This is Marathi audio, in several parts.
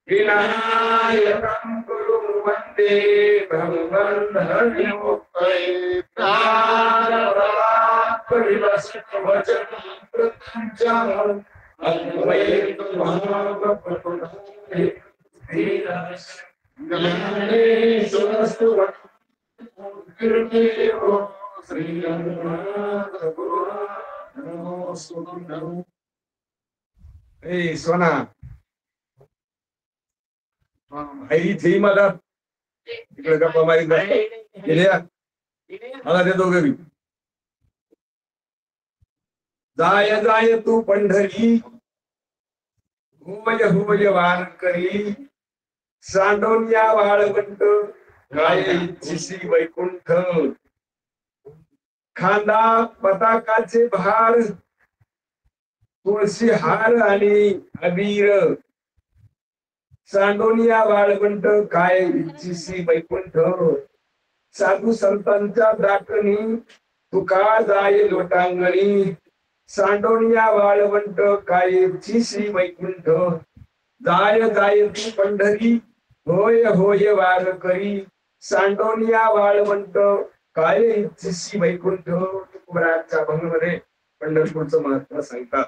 विनायकं गुरुं वन्दे भवबन्धविमुक्तये प्राणपरात्परिवशवचनं अद्वैतमहाप्रभुते ज्ञानेश्वरस्तु गुरुदेवो श्रीरंगनाथ गुरु नमो ए सोना आई थी मला इकडे गप्पा मारी मला ते दोघे जाय जाय तू पंढरी हुमय हुमय वारकरी सांडोनिया वाळवंट काय इच्छिसी वैकुंठ खांदा पताकाचे भार तुळशी हार आणि अबीर सांडोनिया वाळवंट काय इच्छिसी वैकुंठ साधू संतांच्या दाटणी तुका जाय लोटांगणी सांडोनिया वाळवंट काय इच्छिसी वैकुंठ जाय जाय तू पंढरी होय होय वारकरी सांडोनिया वाळवंट काय इच्छिसी वैकुंठ. तुकोबराच्या अभंगामध्ये पंढरपूरचं महत्व सांगतात.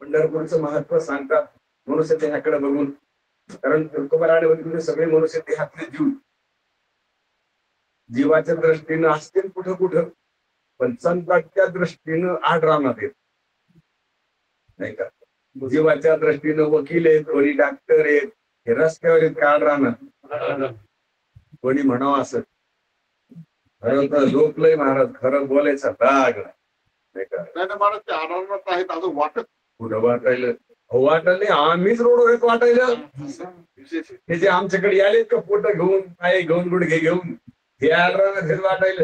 पंढरपूरचं महत्व सांगतात मनुष्य देहाकडे बघून. कारण तुकोबराने बघितले सगळे मनुष्य देहातले जीव जीवाच्या दृष्टीनं असतील कुठं कुठं, पण संतांच्या दृष्टीनं आड राहणार आहेत नाही का. जीवाच्या दृष्टीनं वकील आहेत, कोणी डॉक्टर आहेत, हे रस्त्यावर आहेत का आड राहणार. कोणी म्हणावं असं खरं तर झोपलंय महाराज, खरं बोलायचा दाग नाही का. महाराज ते आढळत आहेत अजून वाटत कुठं वाटायला वाटलं आम्हीच रोडवर येत वाटायला. हे जे आमच्याकडे आलेत का पोट घेऊन पाय घेऊन गुडघे घेऊन हे आढळणार वाटायला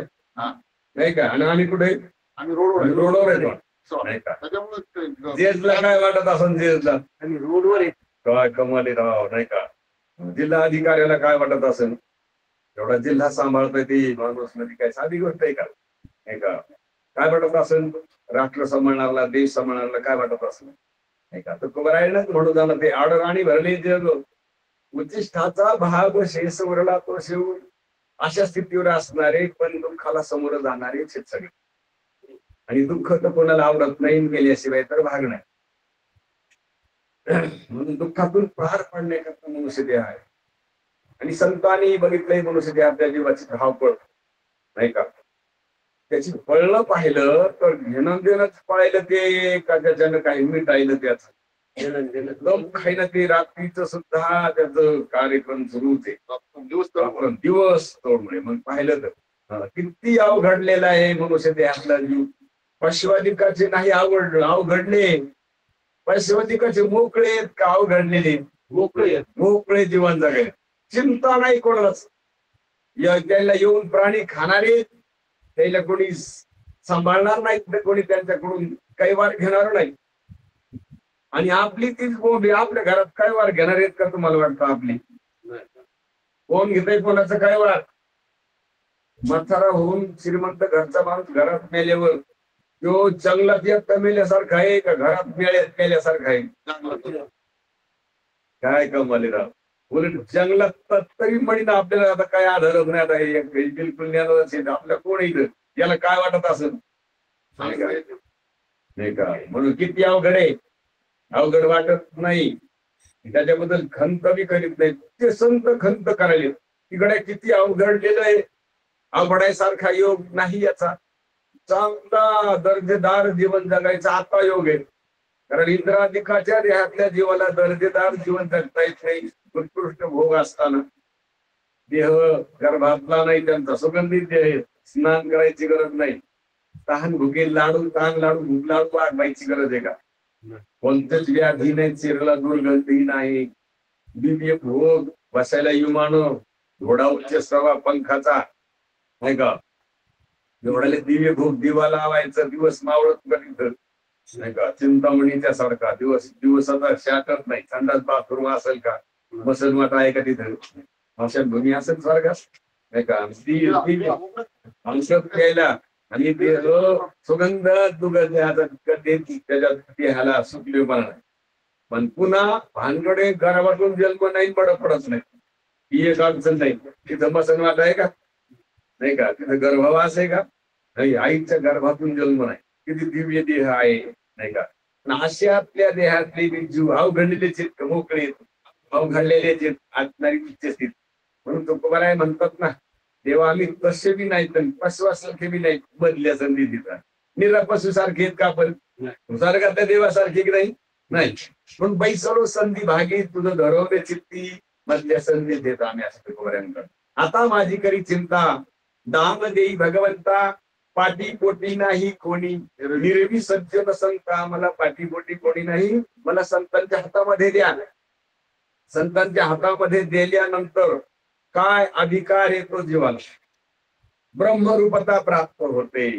नाही का. आणि आम्ही कुठे आम्ही रोडवर येतो नाही का. जेजला काय वाटत असं जेजला आणि रोडवर येत काय कमाली राव नाही का. जिल्हा अधिकाऱ्याला काय वाटत असेल एवढा जिल्हा सांभाळतोय ती माणूस मध्ये काय साधी गोष्ट आहे का नाही का. काय वाटत असेल राष्ट्र सांभाळणारला देश सांभाळणारला काय वाटत असेल नाही का. तर कुबरायनच म्हणून जाणं ते आडराणी भरली जग उच्चिष्ठाचा भाग शेष उरला तो शिव. अशा स्थितीवर असणारे पण दुःखाला समोर जाणारे सगळे. आणि दुःख तर कोणाला आवडत नाही, गेल्याशिवाय तर भाग नाही. म्हणून दुःखातून पार पाडण्याकरता मनुष्य देह आहे. आणि संतांनी बघितलंय मनुष्य देहाच्या जीवाची धावपळ नाही का. त्याची पळणं पाहिलं तर घेणं देणंच पाहिलं ते का त्याच्यानं काही मिटायलं त्याच खायला ते रात्रीच सुद्धा त्याच कार्यक्रम सुरूच आहे दिवस तोडमुळे. मग पाहिलं तर किती अवघडलेला आहे मनुष्य देहातला जीव. पशुअधिकाचे नाही अवघडले, पशुअधिकाचे मोकळे आहेत का अवघडलेले. मोकळे जीवन जगाय चिंता नाही कोणालाच. त्याला येऊन प्राणी खाणारे त्याला कोणी सांभाळणार नाही, तर कोणी त्यांच्याकडून काही वार घेणार नाही. आणि आपली तीच बोंबी आपल्या घरात काय वार घेणार आहेत का तुम्हाला वाटतं. आपली कोण घेतय कोणाचं काय वार. म्हातारा होऊन श्रीमंत घरचा माणूस घरात मेल्यावर तो जंगलात एकटा मेल्यासारखा आहे का घरात मेल्यासारखा आहे. काय कमाली राव. उलट जंगलात तरी म्हणीन आपल्याला आता काय आधार नाही आहे बिलकुल आपल्या कोण इथं याला काय वाटत असेल नाही का. म्हणून किती अवघड आहे. अवघड वाटत नाही त्याच्याबद्दल खंत बी करीत नाही. ते संत खंत करायले तिकडे किती अवघडलेलं आहे. अवघडायसारखा योग नाही याचा. चांगला दर्जेदार जीवन जगायचा आता योग आहे. कारण इंद्राधिकाच्या देहातल्या जीवाला दर्जेदार जीवन जगता येत नाही. उत्कृष्ट भोग असताना देह गर्भातला नाही त्यांचा सुगंधित देह. स्नान करायची गरज नाही. तहान भुके लाडू तहान लाडू भूक लाडू वागवायची गरज आहे का. कोणतेच व्याधी नाही, चिरला दुर्गंधी नाही. दिव्य भोग बसायला विमान घोडा उच्च सवा पंखाचा नाही का. एवढ्याला दिव्य भोग दिवा लावायचा दिवस मावळत करीत नाही का. चिंतामणीच्या सारखा दिवसाचा शाटत नाही. संडास बाथरूम असेल का, मसलमठ आहे का तिथं, भूमी असेल स्वर्गात नाही का. अंशात प्यायला आणि ते सुगंध दुगंध त्याच्यात देहाला सुटले पण पुन्हा भानगडे घरापासून जन्म नाही पडत नाही ही एक अडचण नाही. तिथं मसनवाट आहे का नाही का, तिथं गर्भवास आहे का नाही, आईच्या गर्भातून जन्म नाही. किती दिव्य देह आहे नाही का. अशा आपल्या देहातले जीव अवघडलेले मोकळे अवघडलेले आत्मारी स्थित म्हणून तुकोबाराय म्हणतात ना, तेव्हा आम्ही तसे बी नाही तर पशुसारखे बी नाही, बदल्या संधी देतात. निरा पशु सारखे आहेत का आपण, स्वर्गातल्या देवासारखे की नाही. पण बाई सर्व संधी भागी तुझं धरवले चित्ती मधल्या संधी देत आम्ही असं तुकोबारायांकडे. आता माझी करी चिंता दाम देई भगवंता, पाठी पोटी नाही कोणी, निर्वी सज्जन संता मला पाठी पोटी कोणी नाही, मला संतांच्या हातामध्ये द्या. संतांच्या हातामध्ये दिल्यानंतर काय अधिकार येतो जीवाला, ब्रह्मरूपता प्राप्त होते.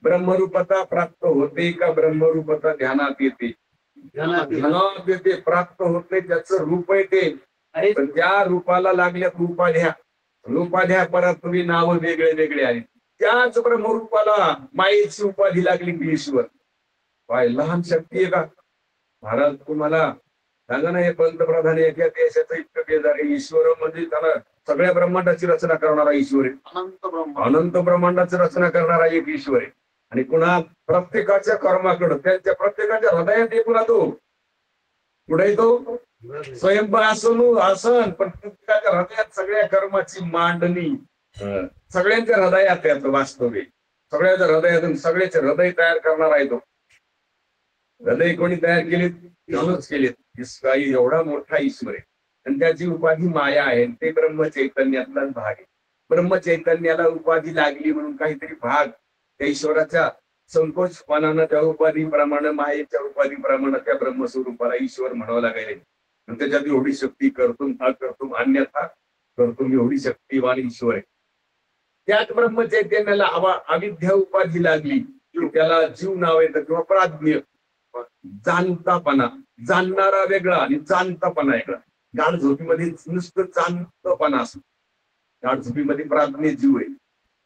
ब्रह्मरूपता प्राप्त होते का ब्रह्मरूपता ध्यानात येते, ध्यानात येते, प्राप्त होते, त्याचं रूप येते. पण त्या रूपाला लागल्यात उपाध्या परत तुम्ही नाव वेगळे वेगळे आले. त्याच ब्रह्मरूपाला मायेची उपाधी लागली की ईश्वर. काय लहान शक्ती आहे का महाराज तुम्हाला सांगा ना. हे पंतप्रधान एका देशाचं इतकं बेजार आहे. ईश्वर म्हणजे त्याला सगळ्या ब्रह्मांडाची रचना करणारा ईश्वर आहे. अनंत ब्रह्मांडाची रचना करणारा एक ईश्वर आहे. आणि पुन्हा प्रत्येकाच्या कर्माकडं त्यांच्या प्रत्येकाच्या हृदयात आहे. पुन्हा तो पुढे तो स्वयंभा आसन पण प्रत्येकाच्या हृदयात सगळ्या कर्माची मांडणी सगळ्यांच्या हृदयात याचं वास्तव्य. सगळ्याच्या हृदयातून सगळ्याचे हृदय तयार करणार आहे तो. हृदय कोणी तयार केलेत, त्यानंच केलेत. काही एवढा मोठा ईश्वर आहे आणि त्याची उपाधी माया आहे. ते ब्रह्मचैतन्यातलाच भाग आहे. ब्रह्मचैतन्याला उपाधी लागली म्हणून काहीतरी भाग त्या ईश्वराच्या संकोचपणानं त्या उपाधीप्रमाणे मायेच्या उपाधीप्रमाणे त्या ब्रह्मस्वरूपाला ईश्वर म्हणावं लागेल. त्याच्यात एवढी शक्ती करतून हा करतून अन्यथा करतून एवढी शक्तिवान ईश्वर आहे. त्याच ब्रह्मचैतन्याला अविद्या उपाधी लागली, त्याला जीव नाव येतं किंवा प्राज्ञ, जाणतापणा, जाणणारा वेगळा आणि जाणतापणा वेगळा. गाढ झोपीमध्ये नुसतं जाणतपणा असतो, गाढ झोपीमध्ये प्राज्ञ जीव आहे.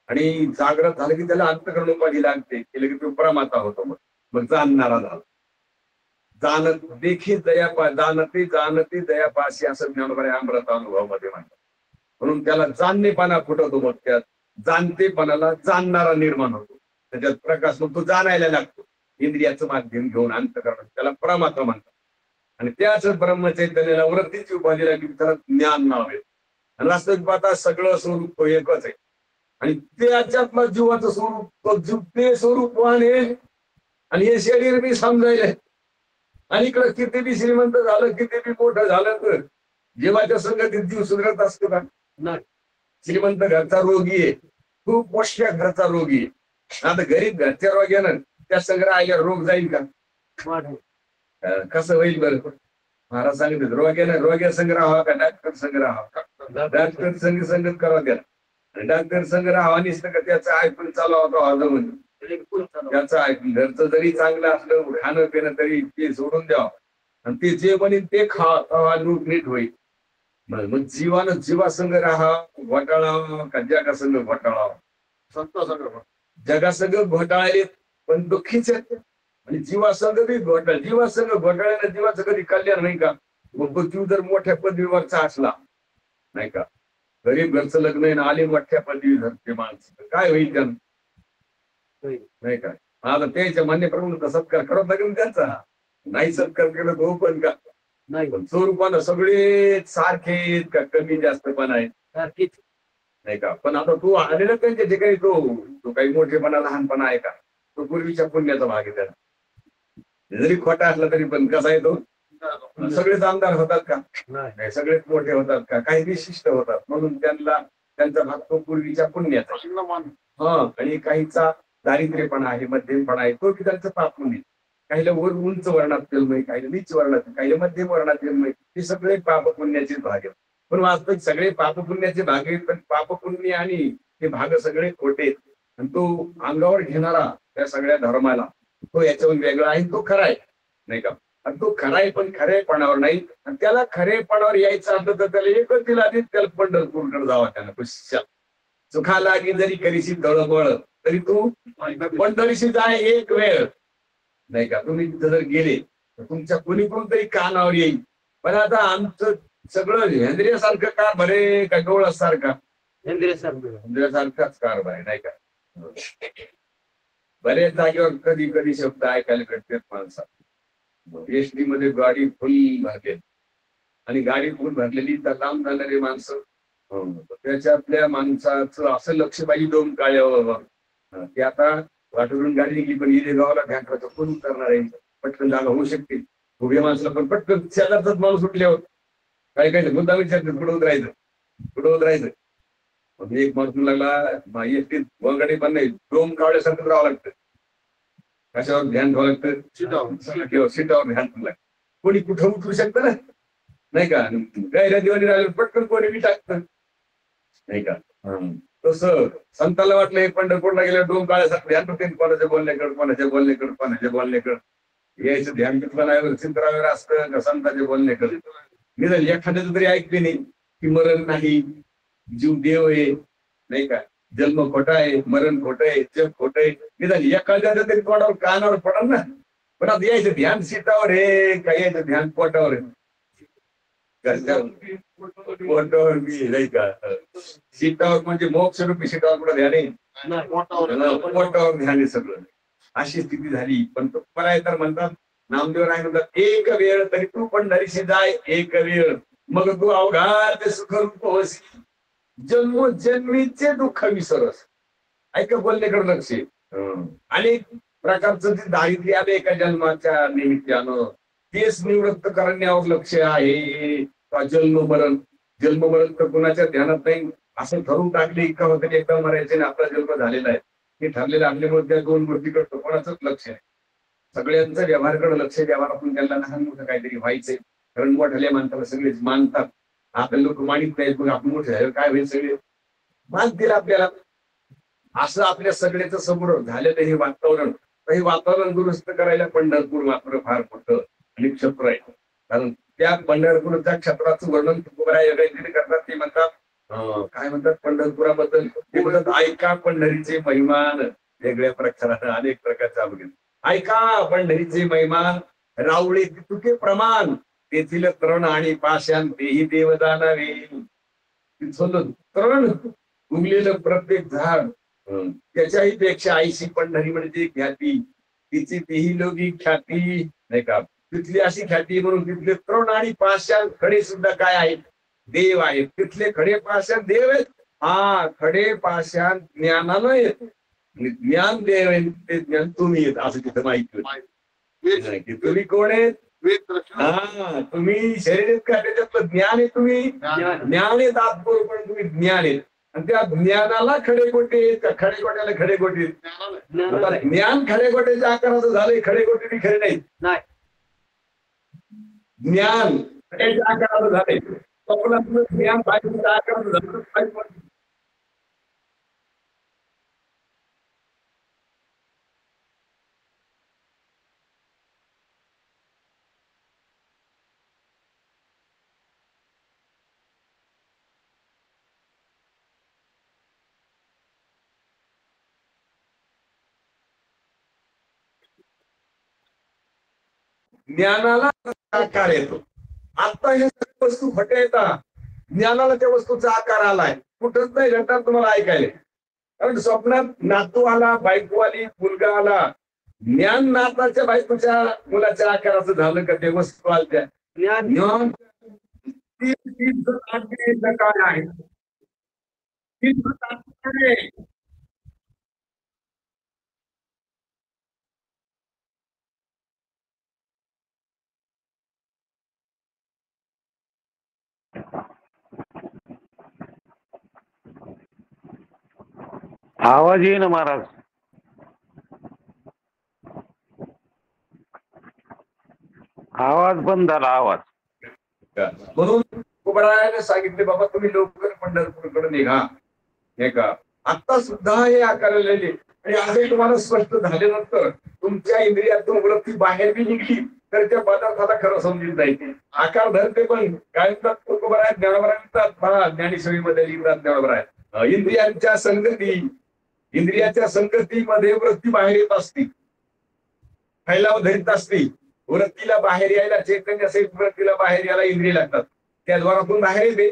आणि जागृत झालं की त्याला अंतकरण उपाधी लागते, केलं की तो प्रमाता होतो. मग जाणणारा झाला. जाणत देखी दयापा जाणते जाणते दयापाशी असं ज्ञानोबा अमृत अनुभव मध्ये म्हणतात. म्हणून त्याला जाणणेपणा फुटवतो. मग त्यात जाणतेपणाला जाणणारा निर्माण होतो. त्याच्यात प्रकाश मग तो जाणायला लागतो इंद्रियाचं माध्यम घेऊन अंतकरण, त्याला प्रमाता म्हणतात. आणि त्याच ब्रह्मचैतन्याला वृत्तीची उपाधी लागली त्याला ज्ञान नाव आहे. आणि वास्तविक पाहता सगळं स्वरूप तो एकच आहे. आणि त्याच्यातलं जीवाचं स्वरूप ते स्वरूपवान आहे. आणि हे शरीर मी समजायला आणि इकडं किती बी श्रीमंत झालं, किती बी मोठं झालं तर जीवाच्या संगतीत जीव सुधरत असतो का नाही. श्रीमंत घरचा रोगी आहे, खूप मोठ्या घरचा रोगी आहे. आता गरीब घरच्या रोग्यानं त्या संग्रह आल्यावर रोग जाईल का, कसं होईल बरं. महाराज सांगितलं रोग्या संग्रह हवा का डॉक्टर संग्रह हवा. डॉक्टर संगत करावा त्याला. आणि डॉक्टर संग्रह हवा नसतं का त्याचं ऐकून चालू होतो हजम, त्याचं ऐकून घरचं जरी चांगलं असलं खाणं पिणं तरी ते सोडून द्यावं आणि ते जे बनेल ते खा नीट होईल. मग जीवानं जीवासंग राहा घोटाळा का जगासंग घोटाळा. संत जगासंग घोटाळले पण दुःखीच आहेत आणि जीवासंग बी घोटाळ. जीवासंग घोटाळ्यानं जीवाचं कधी कल्याण नाही का. मग जीव जर मोठ्या पदवीवरचा असला नाही का, गरीब घरचं लग्न आहे ना आले मोठ्या पदवी धरते माणसं, काय होईल त्यानं नाही का. आता त्याच्या मान्यप्रमाणे सत्कार करावा लागेल त्यांचा. नाही सत्कार केला तो पण का नाही. पण स्वरूपानं सगळे सारखे का कमी जास्त पण आहेत सारखीच नाही का. पण आता तू आलेला त्यांच्या जे काही तो काही मोठेपणा लहानपणा आहे का, तो पूर्वीच्या पुण्याचा भाग आहे. त्याला जरी खोटा असला तरी पण कसा आहे तो, सगळेच आमदार होतात का नाही, सगळेच मोठे होतात का, काही विशिष्ट होतात. म्हणून त्यांचा भाग तो पूर्वीच्या पुण्याचा. हा आणि काहीचा दारिद्र्यपणा आहे, मध्यमपणा आहे, तो की त्यांचं पाप पुण्य. काहीला वर उंच वर्णात जन्म, काहीला नीच वर्णात, काहीला मध्यम वर्णात जन्म, हे सगळे पाप पुण्याचे भाग आहेत. पण वास्तविक सगळे पाप पुण्याचे भाग आहेत. पण पाप पुण्य आणि हे भाग सगळे खोटे आहेत. आणि तो अंगावर घेणारा त्या सगळ्या धर्माला तो याच्यावर वेगळा आहे, तो खरा आहे नाही का. आणि तो खरा आहे पण खरेपणावर नाही. आणि त्याला खरेपणावर यायचं असलं तर त्याला एकच दिला त्याला पंढरपूरकडे जावा. त्याला सुखा लागी जरी करीशी दळबळ तरी तू पंढरीशी जाय एक वेळ. नाही का, तुम्ही तिथं जर गेले तर तुमच्या कुणीकडून तरी कानावर येईल. पण आता आमचं सगळं हेंद्रियासारखं का बरे का डोळ्यासारखा हेंद्रियासारखाच कारभार आहे नाही का. बरेच जागेवर कधी कधी शब्द ऐकायला भेटतात माणसात. एसटी मध्ये गाडी फुल भरलेली आणि गाडी फुल भरलेली तर लांब जाणारी माणसं, त्याच्यातल्या माणसाचं असं लक्ष पाहिजे दोन काळ्यावर की आता वाटून गाडी निघली पण इथे गावाला घाटाचं कोण करणार आहे. पटकन जागा होऊ शकते. उभ्या माणसाला पण पटकन शेजारचाच माणूस उठल्यावर काय काय मुद्दा विचारतात पुढवत राहायचं. मग एक माणूस लागला एसटीत वंगाडी पण नाही, दोन कावड्यासारखं राहावं लागतं. कशावर ध्यान ठेवावं लागतं, सीटावर ध्यान ठेवलं. कोणी कुठं उठू शकतं ना नाही का. गैऱ्या दिवाणी राहिले पटकन कोणी बी टाकतं नाही का. तसं संताला वाटलं हे पंढरपूरला गेल्या दोन काळ्यासारखं ध्यान ठेवते. कोणाच्या बोलण्याकडे यायचं ध्यान घेतलं नाही. चिंतरावर असतं का संतांच्या बोलण्याकडे. निदान एखाद्याचं तरी ऐकते नाही की मरण नाही, जीव देव आहे नाही का. जन्म खोटा आहे, मरण खोटं आहे, जग खोटं आहे. निदान एखाद्याचं तरी तोंडावर कानावर पडल ना. पण आता यायचं ध्यान सीटावर आहे का यायचं ध्यान पोटावर आहे. पोटावर मी नाही का. सीटावर म्हणजे मोक्षरूपी सीटावर कुठं ध्यान आहे, पोटावर ध्यान आहे सगळं. अशी स्थिती झाली. पण तो पर्याय तर म्हणतात नामदेव राय म्हणतात एक वेळ तरी तू पंढरीशी जाय एक वेळ, मग तू अवघात सुखरूप होसी, जन्मोजन्मीचे दुःख विसरस. ऐका बोलण्याकडे लक्ष. अनेक प्रकारचं ते दारिद्र्य आले एका जन्माच्या निमित्तानं, तेच निवृत्त करण्यावर लक्ष आहे. जन्म मरण तर कुणाच्या ध्यानात नाही. असं ठरवून टाकले का होतं एकदा मरायचे आणि आपला जन्म झालेला आहे हे ठरलेलं असल्यामुळे त्या दोन गोष्टी करतो कोणाचंच लक्ष आहे. सगळ्यांचं व्यवहाराकडे लक्ष द्यावा. आपण त्यांना लहान मोठं काहीतरी व्हायचंय. कारण मोठ्या माणसाला सगळेच मानतात. आपले लोक मानित नाहीत. मग आपण मोठे झाले काय होईल, सगळे मानतील आपल्याला. असं आपल्या सगळ्याचं समोर झालेलं हे वातावरण. हे वातावरण दुरुस्त करायला पंढरपूर मात्र फार मोठं आणि क्षेत्र आहे. कारण त्या पंढरपूरच्या क्षेत्राचं वर्णन काहीतरी करतात. ते म्हणतात काय म्हणतात पंढरपुराबद्दल, ते म्हणतात ऐका पंढरीचे महिमान. वेगळ्या प्रकारात अनेक प्रकारचा अवघड. ऐका पंढरीचे महिमान, रावळे तुके प्रमाण, तेथील तृण आणि पाषाण तेही देवदानावे. तिथलं तृण उगलेलं प्रत्येक झाड त्याच्याही पेक्षा आईशी पंढरी म्हणजे ख्याती, तिची तेही लोकी ख्याती नाही का. तिथली अशी ख्याती म्हणून तिथले तृण आणि पाषाण खडे सुद्धा काय आहेत, देव आहेत. तिथले खडे पाषाण देव आहेत. हा खडे पाषाण ज्ञानानं येत, ज्ञान देव आहे. ते ज्ञान तुम्ही येत असं तिथं माहिती होती. तुम्ही कोण आहेत, हा तुम्ही शरीर आहेत का, त्याच्यातलं ज्ञान आहे. तुम्ही ज्ञान आहे तात्पुर, पण तुम्ही ज्ञान आहेत. आणि त्या ज्ञानाला खडेगोटे आहेत का, खडेगोट्याला खडेगोटे. ज्ञान खडेगोट्याच्या आकाराचं झालंय, खडेगोटे बी खरे नाहीत. ज्ञान खड्याच्या आकाराचं झालंय. ज्ञान बाजूच्या आकाराचं झालं. ज्ञानाला आकार येतो. आता हे सगळ्या वस्तू खोट्या येतात. ज्ञानाला त्या वस्तूचा आकार आलाय. कुठंच नाही घडतात तुम्हाला ऐकायला. कारण स्वप्नात नातू आला, बायको आली, मुलगा आला. ज्ञान नाताच्या बायकोच्या मुलाच्या आकाराचं झालं का, ते वस्तू आल्या. ज्ञान काय आहे, आवाज येईना महाराज. आवाज बंद झाला. आवाज म्हणून तुकारामाने सांगितले बाबा तुम्ही लवकर पंढरपूरकडे निघा नाही का. आता सुद्धा हे आकारलेले आणि असे तुम्हाला स्पष्ट झाल्यानंतर तुमच्या इंद्रियातून वृत्ती बाहेर बी निघली तर त्या पदार्थाला खरं समजून जायचे. आकार धरते पण काय म्हणतात तुकोबराय ज्ञानोबराय म्हणतात. ज्ञानेश्वरीमध्ये लिहितात ज्ञानोबराय इंद्रियांच्या इंद्रियाच्या संगतीमध्ये वृत्ती बाहेर येत असती, फैलाव धरीत असती. वृत्तीला बाहेर यायला, चैतन्य सहित वृत्तीला बाहेर यायला इंद्रिय लागतात. त्या द्वारातून बाहेर येते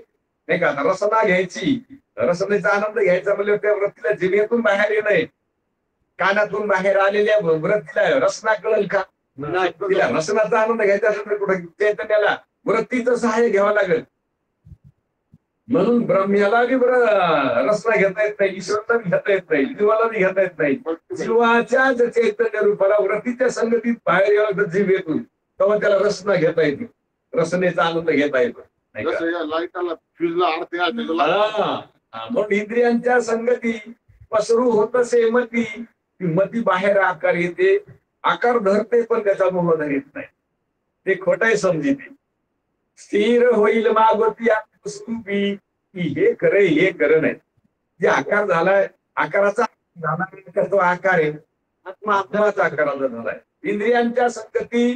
नाही का. रसना घ्यायची, रसनेचा आनंद घ्यायचा म्हणजे त्या वृत्तीला जिभेतून बाहेर येणं, कानातून बाहेर आलेल्या वृत्तीला रसना कळेल का? तिला रसनाचा आनंद घ्यायचा असेल तर कुठं चैतन्याला वृत्तीचं सहाय्य घ्यावं लागेल. म्हणून ब्रह्म्याला बी रसना घेता येत नाही, ईश्वरला बी घेता येत नाही, जीवाला बी घेता येत नाही. जीवाच्या चैतन्य रूपाला वृत्तीच्या संगतीत बाहेर यावं लागतं जीवेतून, तेव्हा त्याला रसना घेता येते, रसनेचा आनंद घेता येतो. लाईटाला फ्यूजला अर्थ म्हणून इंद्रियांच्या संगती पसरू होत असे मती, मती बाहेर आकार येते, आकार धरते पण त्याचा मोह धरीत नाही. ते खोटाय समजिते. स्थिर होईल मागोती स्वरूपी, की हे खरं हे खरं नाही. जे आकार झालाय, आकाराचा झाला तो आकार आहे, आत्माचा आकाराचा झालाय. इंद्रियांच्या संगती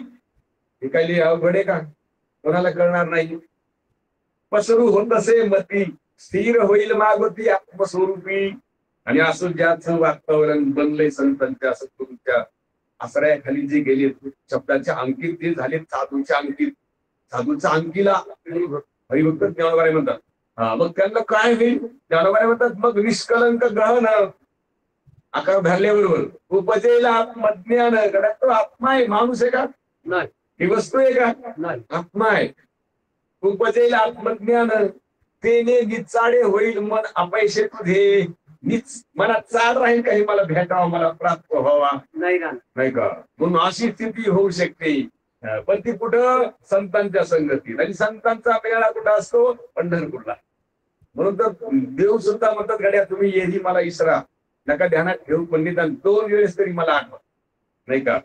हे काही अवघड आहे का? कोणाला कळणार नाही. पसरू होत असे मती, स्थिर होईल मागोती आत्मस्वरूपी. आणि असं ज्याचं वातावरण बनलंय संतांच्या सद्गुरूंच्या आश्रयाखाली जे गेले, शब्दाच्या अंकित ते झाले साधूच्या अंकित. साधूच्या अंकीला हरिभक्त ज्ञानोबाई म्हणतात. मग त्यांना काय होईल? ज्ञानोबाई म्हणतात मग निष्कलंक ग्रहण आकार धरल्याबरोबर उपजेला आत्मज्ञान. तो आत्मा आहे, माणूस आहे का? नाही. ही वस्तू आहे का? नाही. आत्मा आहे. उपजेल आत्मज्ञान, तेने निचाडे होईल मन अपैसे तुझे. मनात चाल राहील काही मला भेटावा, मला प्राप्त व्हावा नाही का? नाही का. म्हणून अशी स्थिती होऊ शकते. पण ती कुठं? संतांच्या संगतीत. आणि संतांचा मेळा कुठं असतो? पंढरपूरला. म्हणून तर देव सुद्धा म्हणतात गाड्या तुम्ही येही मला इसरा नका, ध्यानात ठेवू पंडितांना 2 वेळेस तरी मला आठवत नाही का.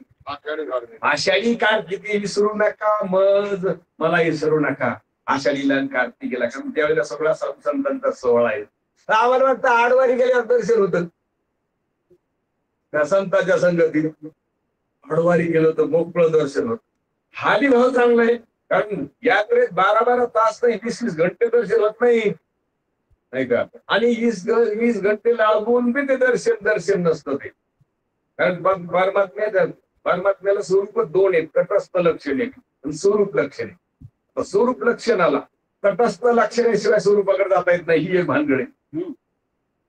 आषाढी कार्तिकी विसरू नका, मज मला विसरू नका. आषाढीला कार्तिकीला, कारण त्यावेळेला सगळा संतांचा सोहळा आहे. आम्हाला वाटतं आडवारी गेल्यावर दर्शन होतं त्या संतांच्या संगतीत. आडवारी गेलो तर मोकळं दर्शन होत. हा बी भाव चांगला आहे, कारण यात्रेत 12-12 तास नाही, 20-20 घंटे दर्शन होत नाही का. आणि 20 घंटे लागून बी ते दर्शन नसतं ते. कारण परमात्म्याला स्वरूप 2 आहेत, तटस्थ लक्षण आणि स्वरूप लक्षण. स्वरूप लक्षणाला तटस्थ लक्षणाशिवाय स्वरूपाकडे जाता येत नाही, ही एक भानगड आहे.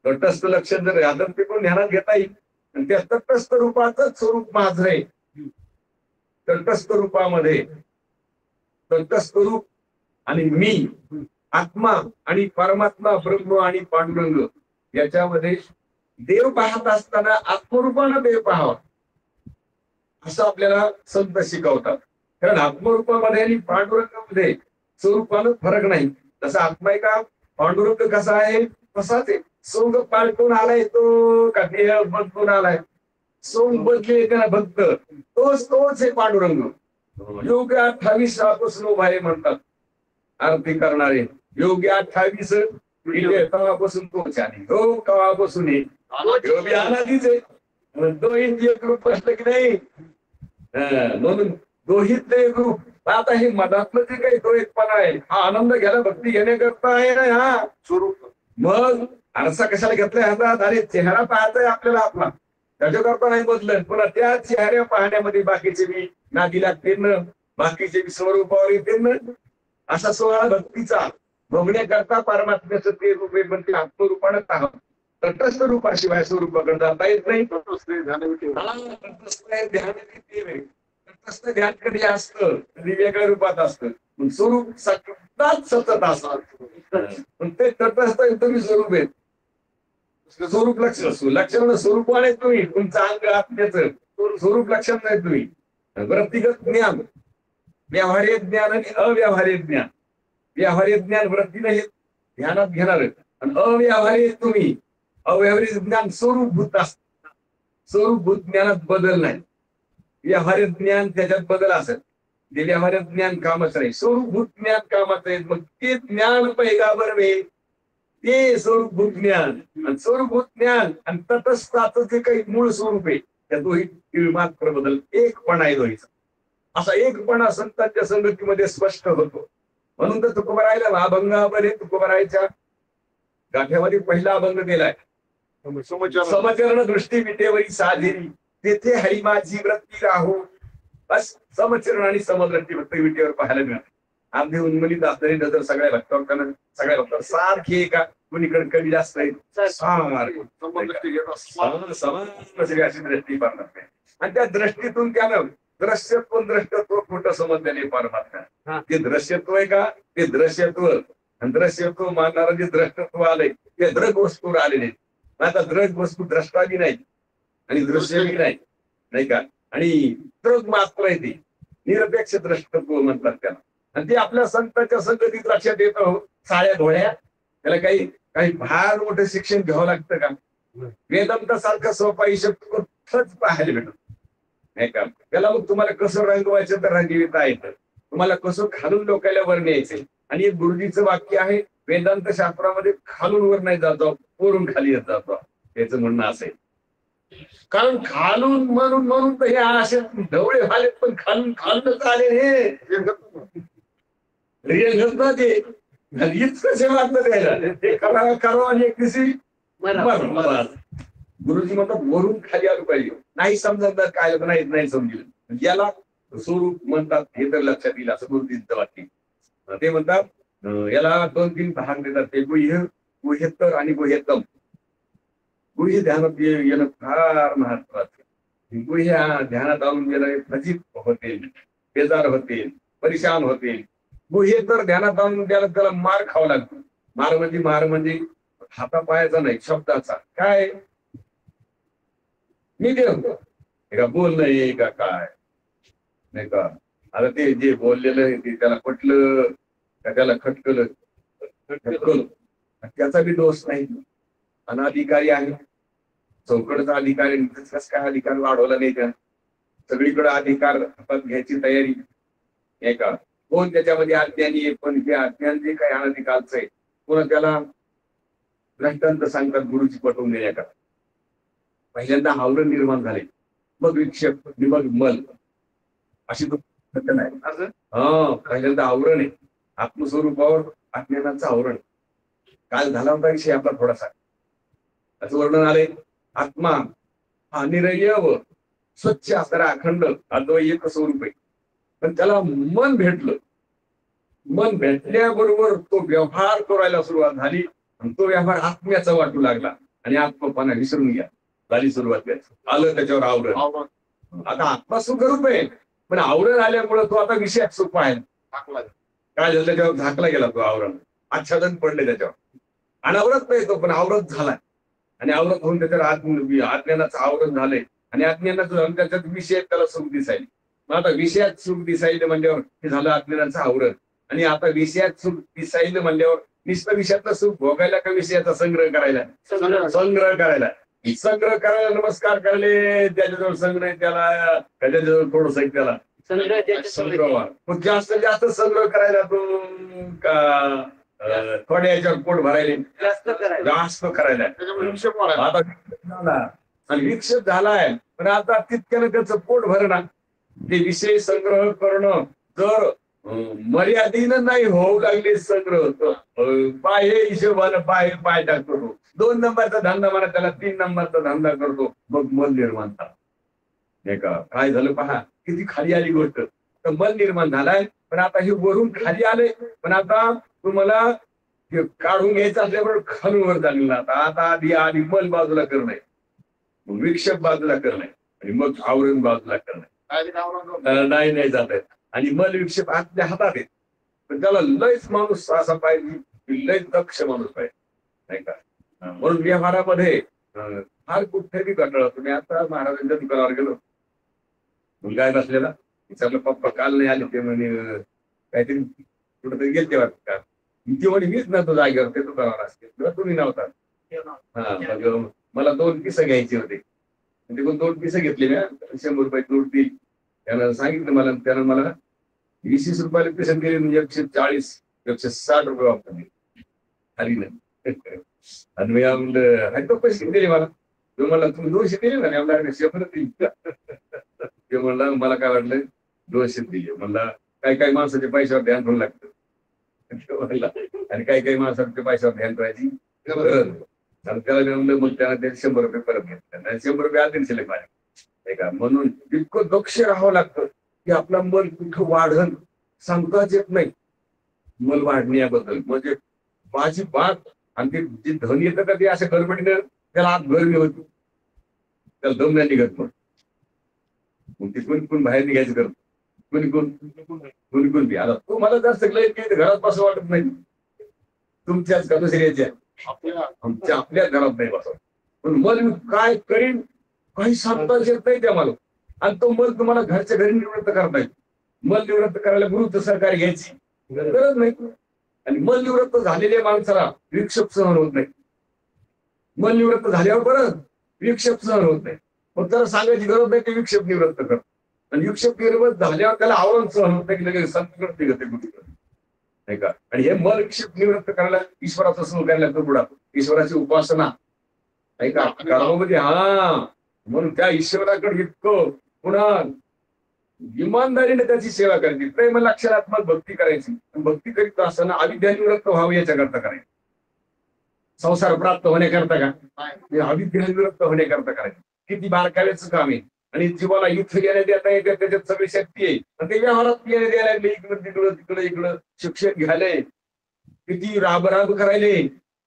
तटस्थ लक्षण जर आदर ते पण ध्यानात घेता येईल. आणि त्या तटस्थ रूपाचंच स्वरूप माझं आहे. तटस्थ रूपामध्ये तटस्थ रूप आणि मी, आत्मा आणि परमात्मा, ब्रह्म आणि पांडुरंग याच्यामध्ये देव पाहत असताना आत्मरूपानं देव पाहावा असं आपल्याला संत शिकवतात. कारण आत्मरूपामध्ये आणि पांडुरंगामध्ये स्वरूपानं फरक नाही. तसा आत्मा आहे का, पांडुरंग कसा आहे तसाच आहे. सोंग पालटून आलाय तो का देह बदलून आलाय? सोंग बदले का भक्त तोच आहे पांडुरंग. योग्य 28 पासून उभा आहे म्हणतात आरती करणारे. योग्य 28 तवापासून तोच आहे. हो कवापासून अनादीच आहे. दोहीत एक रूप असलं की नाही, म्हणून दोहीत एक रूप. आता हे मधातलं जे काही तो एकपणा आहे, हा आनंद घ्यायला भक्ती घेण्याकरता आहे ना. हा स्वरूप. मग आरसा कशाला घेतलाय हातात? अरे चेहरा पाहताय आपल्याला आपला, त्याच्याकरता नाही बदलत. पुन्हा त्या चेहऱ्या पाहण्यामध्ये बाकीचे बी नादी लागतील ना, बाकीचे बी स्वरूपावर येतील ना. असा सोहळा भक्तीचा भोगण्याकरता परमात्म्याचं ते रूप आहे. पण ते आत्मरूपानं आहोत. तटस्थ रूपाशिवाय स्वरूपाकडे जाता येत नाही. तटस्थ ध्यान कधी असतं, कधी वेगळ्या रूपात असतं. स्वरूप सतत असतं. पण ते तटस्थ तुम्ही स्वरूप आहेत. स्वरूप लक्षण स्वरूप आहे तुम्ही. तुमचं अंग आत्म्याचं स्वरूप लक्षण नाही तुम्ही. वृत्तिगत ज्ञान, व्यावहार्य ज्ञान आणि अव्यावहार्य ज्ञान. व्यावहार्य ज्ञान वृत्तीने हे ध्यानात घेणार आणि अव्यावहार्य तुम्ही. अव्यावहार्य ज्ञान स्वरूपभूत असत. स्वरूपभूत ज्ञानात बदल नाही. व्यावहार्य ज्ञान त्याच्यात बदल असेल. ते व्यावहार्य ज्ञान कामाचं नाही, स्वरूपभूत ज्ञान कामाचं आहे. मग ते ज्ञान पैगाबर ते स्वरूपभूत ज्ञान. आणि स्वरूपभूत ज्ञान आणि तटस्थाचं जे काही मूळ स्वरूप आहे त्या दोही मात्र बदल एकपणा आहे दोहीचा. असा एकपणा संतांच्या संगतीमध्ये स्पष्ट होतो. म्हणून तर तुकोबारायला अभंगामध्ये तुकोबारायच्या गाठ्यामध्ये पहिला अभंग दिलाय, समचार समचरण दृष्टी विटेवरी साधेरी, तेथे हरी माझी वृत्ती राहो. बस समचरण आणि समदृष्टी फक्त विटेवर पाहायला मिळत. अगदी उन्मलित असणारी नजर सगळ्या भक्तांना सारखी आहे का, कुणीकडे कमी जास्त आहे, समदृष्टी घेतात. समान अशी दृष्टी पाहणार नाही. आणि त्या दृष्टीतून त्यानं दृश्यत्व द्रष्टत्व खोटं समजलेले परमात्मा. ते दृश्यत्व आहे का, ते दृश्यत्व आणि दृश्यत्व मानणारं जे द्रष्टत्व आलंय ते द्रग वस्तूवर आलेले. आता द्रग वस्तू द्रष्टा बी नाही आणि दृश्य बी नाही का, आणि द्रग मात्र आहे ते निरपेक्ष द्रष्टत्व म्हणतात त्याला. आणि ते आपल्या संतांच्या संगतीत लक्षात येतं. साळ्या धोळ्या त्याला काही फार मोठं शिक्षण घ्यावं लागतं का? वेदांत सारखं सोपाई शब्द कुठंच पाहायला भेटत नाही का. त्याला मग तुम्हाला कसं रंगवायचं तर रंगविता येतं, तुम्हाला कसं खालून डोक्याला वर न्यायचंय. आणि एक गुरुजीचं वाक्य आहे, वेदांत शास्त्रामध्ये खालून वर नाही जातो, वरून खाली येत जातो. त्याचं म्हणणं असं आहे. कारण खालून म्हणून तर हे असे ढवळे झाले, पण खालूनच आले हे रिअल ना ते कसे वाटतं त्याला ते करावं आणि एक दिवशी गुरुजी म्हणतात वरून खाली आलं पाहिजे. नाही समजणार काय नाही समजेल, याला स्वरूप म्हणतात हे तर लक्षात येईल असं गुरुजींचं वाक्य. ते म्हणतात याला 2-3 भाग देतात, ते गुह्य, गुह्यत्तर आणि गुह्यतम. गुह्य ध्यानात येणं फार महत्वाचं. गुह्य ध्यानात आणून गेलं फजित होतील, बेजार होतील, परेशान होतील. गुह्य तर ध्यानात आणून द्यायला त्याला मार खावा लागतो. मार म्हणजे हातापायाचा नाही, शब्दाचा. काय मी देव का बोलणं आहे का काय नाही का. आता ते जे बोललेलं आहे ते त्याला पटलं का त्याला खटकलं त्याचा बी दोष नाही. अनाधिकारी आहे, चौकडचा अधिकारी, कस काय अधिकार वाढवला नाही का. सगळीकडे अधिकार हातात घ्यायची तयारी आहे का. कोण त्याच्यामध्ये अज्ञानी आहे, पण ते अज्ञान जे काही अनाधिकारचं आहे पुन्हा त्याला दृष्टांत सांगतात गुरुची पटवून देण्याकरता. पहिल्यांदा आवरण निर्माण झाले, मग विक्षेप, मग मल, अशी तो घटना आहे. पहिल्यांदा आवरण आहे, आत्मस्वरूपावर अज्ञानाचं आवरण. काल झाला होता विषय आपला थोडासा, असं वर्णन आले. आत्मा हा निरय व स्वच्छ असणारा अखंड अद्वैय स्वरूप आहे, पण त्याला मन भेटलं. मन भेटल्याबरोबर तो व्यवहार करायला सुरुवात झाली आणि तो व्यवहार आत्म्याचा वाटू लागला आणि आत्मपणा विसरून घ्या झाली सुरुवात. आलं त्याच्यावर आवरण. आता आत्मा सुखरूप आहे, पण आवरण आल्यामुळे तो आता विषयात सुख आहे. काय झालं, त्याच्यावर झाकला गेला तो आवरण, आच्छादन पडले त्याच्यावर. अनावरत नाही तो, पण आवरत झाला. आणि आवरत होऊन त्याच्यावर अज्ञानाचं आवरण झालंय आणि अज्ञानाचं त्याच्यात विषय त्याला सुख दिसायला. मग आता विषयात सुख दिसायला म्हणल्यावर हे झालं अज्ञानाचं आवरण. आणि आता विषयात सुख दिसायला म्हणल्यावर नुसतं विषयातलं सुख भोगायला का विषयाचा संग्रह करायला. संग्रह करायला नमस्कार करायला, त्याच्याजवळ संग्रह आहे त्याला, त्याच्याजवळ थोडस त्याला संग्रह. जास्त जास्त संग्रह करायला तो का थोड्या याच्यावर पोट भरायला जास्त करायला. आता झाला आणि विक्षेप झालाय, पण आता तितक्यानं त्याचं पोट भरणं, ते विषय संग्रह करणं जर मर्यादेनं नाही होऊ लागले संग्रह, बाह्य हिशोबानं पाय टाकतो तो. 2 नंबरचा धंदा म्हणा त्याला, 3 नंबरचा धंदा करतो, मग मन निर्माण झाला नाही का. काय झालं पहा, किती खाली आली गोष्ट. तर मन निर्माण झालाय, पण आता हे वरून खाली आले, पण आता तुम्हाला काढून घ्यायचं असल्याबरोबर खालून वर झालेला. आता आधी मल बाजूला करणं, मग विक्षेप बाजूला करणं आणि मग आवरण बाजूला करणं. नाही जात आहेत. आणि मल विक्षेप आपल्या हातात आहेत, पण त्याला लयच माणूस असा पाहिजे, लयच दक्ष माणूस पाहिजे नाही का. म्हणून व्यवहारामध्ये फार कुठेही कंटाळा. तुम्ही आता महाराजांच्या दुकानावर गेलो, मुलगा बसलेला, विचारलं पप्पा काल नाही आले, ते म्हणे काहीतरी कुठेतरी गेलते वाटत का. ती म्हणे मीच नव्हतो जागेवर, ते दुकानावर असते, तुम्ही नव्हता. हा, मला 2 पिसं घ्यायचे होते, ते पण 2 पिसं घेतले मी. 100 रुपये नोट दिली. त्यानं सांगितलं मला, त्यानं मला 20 रुपयाला पिसं दिली, म्हणजे 140-160 रुपये वापरले खाली नाही. आणि मी म्हणलं पैसे दिले मला. तो म्हणला तुम्ही 200 दिले ना, आमला 100 दिली. ते म्हणला मला काय वाटलं 200 दिले. म्हणला काही माणसाच्या पैशावर ध्यान ठेवून लागतं आणि काही माणसाच्या पैशावर ध्यान ठेवायची सरकारला मिळवलं मग त्याला ते 100 रुपये परत घेतले आणि 100 रुपये आधी शिल्लक पाहिजे नाही का. म्हणून इतकं दक्ष राहावं लागतं की आपला मन कुठं वाढन सांगताच येत नाही. मन वाढण्याबद्दल म्हणजे माझी बात आणि ते जे धन येतं का ते अशा गडबडीनं त्याला आत गरमी होती, त्याला दम नाही निघत. मग ते कोण बाहेर निघायचं करत कोणी आता तुम्हाला जास्त घरात बसं वाटत नाही, तुमच्याच का दुसऱ्याच्या आपल्या घरात नाही बसत. पण मन काय करीन काही सांगताच येत नाही त्या मला. आणि तो मन तुम्हाला घरच्या घरी निवृत्त करता येईल. मन निवृत्त करायला गुरुत्व सहकार्य घ्यायची गरज नाही. आणि मन निवृत्त झालेल्या माणसाला विक्षेप सहन होत नाही. मन निवृत्त झाल्यावर परत विक्षेप सहन होत नाही. मग त्याला सांगायची गरज नाही की विक्षेप निवृत्त कर. आणि विक्षेप निवृत्त झाल्यावर त्याला आवरण सहन होत नाही की लगेच संतकृत निघते नाही का. आणि हे मन विक्षेप निवृत्त करायला ईश्वराचा सहन करायला लागतो पुढा. ईश्वराची उपासना नाही का कर्मामध्ये. म्हणून त्या ईश्वराकडे इतकं पुन्हा इमानदारीने त्याची सेवा करायची, प्रेम लक्षणात्मक भक्ती करायची. भक्ती करीत असताना अविद्या निवृत्त व्हावं याच्याकरता करायची. संसार प्राप्त होण्याकरता का अविद्या निवृत्त होण्याकरता करायची. किती बारकाव्याचं काम आहे. आणि जीवाला इथं येण्या देता येते त्याच्यात सगळी शक्ती आहे. आणि ते व्यवहारात येण्या द्यायला लागले इकडं शिक्षण घ्यायलंय, किती राब करायले.